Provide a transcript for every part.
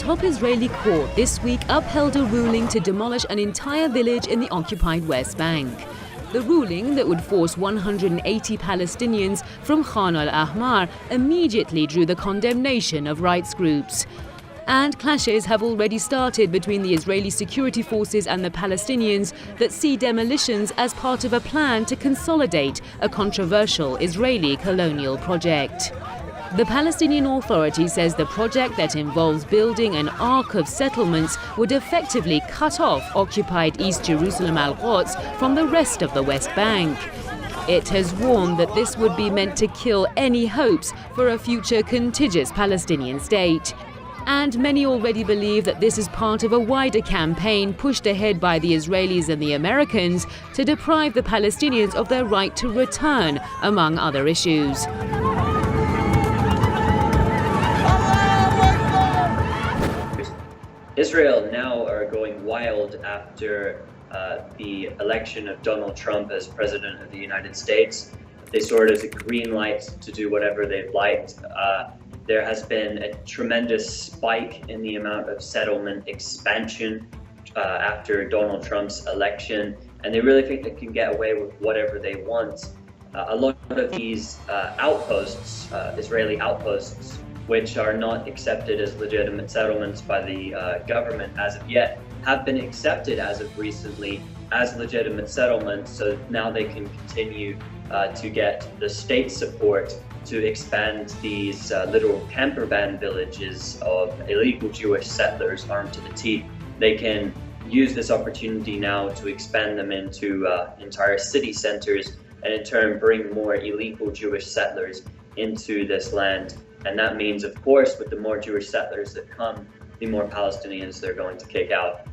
top Israeli court this week upheld a ruling to demolish an entire village in the occupied West Bank. The ruling that would force 180 Palestinians from Khan al-Ahmar immediately drew the condemnation of rights groups. And clashes have already started between the Israeli security forces and the Palestinians that see demolitions as part of a plan to consolidate a controversial Israeli colonial project. The Palestinian Authority says the project that involves building an arc of settlements would effectively cut off occupied East Jerusalem al-Quds from the rest of the West Bank. It has warned that this would be meant to kill any hopes for a future contiguous Palestinian state. And many already believe that this is part of a wider campaign pushed ahead by the Israelis and the Americans to deprive the Palestinians of their right to return, among other issues. Israel now are going wild after the election of Donald Trump as President of the United States. They saw it as a green light to do whatever they've liked. There has been a tremendous spike in the amount of settlement expansion after Donald Trump's election, and they really think they can get away with whatever they want. A lot of these outposts, Israeli outposts, which are not accepted as legitimate settlements by the government as of yet, have been accepted as of recently as legitimate settlements, so now they can continue to get the state support to expand these literal camper van villages of illegal Jewish settlers armed to the teeth. They can use this opportunity now to expand them into entire city centers and in turn bring more illegal Jewish settlers into this land. And that means, of course, with the more Jewish settlers that come, the more Palestinians they're going to kick out.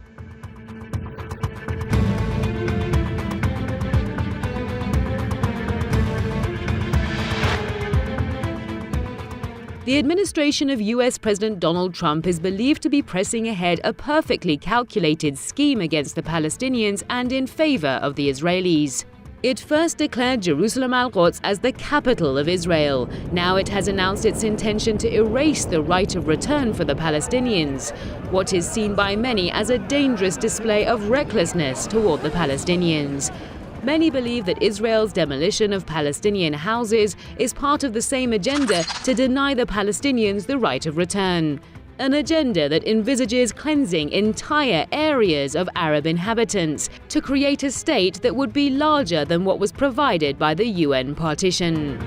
The administration of US President Donald Trump is believed to be pressing ahead a perfectly calculated scheme against the Palestinians and in favor of the Israelis. It first declared Jerusalem al-Quds as the capital of Israel. Now it has announced its intention to erase the right of return for the Palestinians, what is seen by many as a dangerous display of recklessness toward the Palestinians. Many believe that Israel's demolition of Palestinian houses is part of the same agenda to deny the Palestinians the right of return. An agenda that envisages cleansing entire areas of Arab inhabitants to create a state that would be larger than what was provided by the UN partition.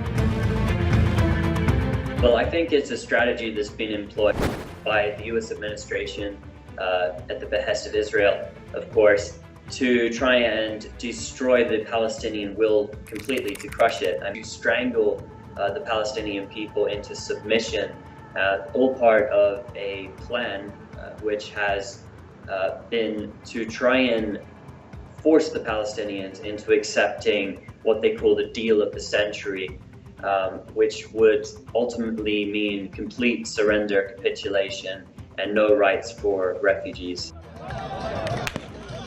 Well, I think it's a strategy that's been employed by the US administration at the behest of Israel, of course, to try and destroy the Palestinian will completely, to crush it, and to strangle the Palestinian people into submission. All part of a plan which has been to try and force the Palestinians into accepting what they call the deal of the century, which would ultimately mean complete surrender, capitulation, and no rights for refugees.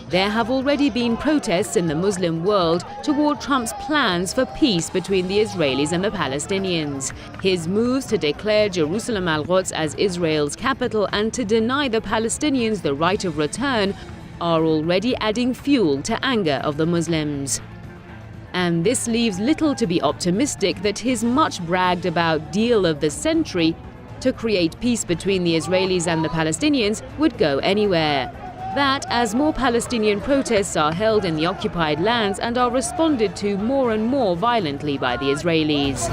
There have already been protests in the Muslim world toward Trump's plans for peace between the Israelis and the Palestinians. His moves to declare Jerusalem al-Quds as Israel's capital and to deny the Palestinians the right of return are already adding fuel to anger of the Muslims. And this leaves little to be optimistic that his much bragged about deal of the century to create peace between the Israelis and the Palestinians would go anywhere. That, as more Palestinian protests are held in the occupied lands and are responded to more and more violently by the Israelis.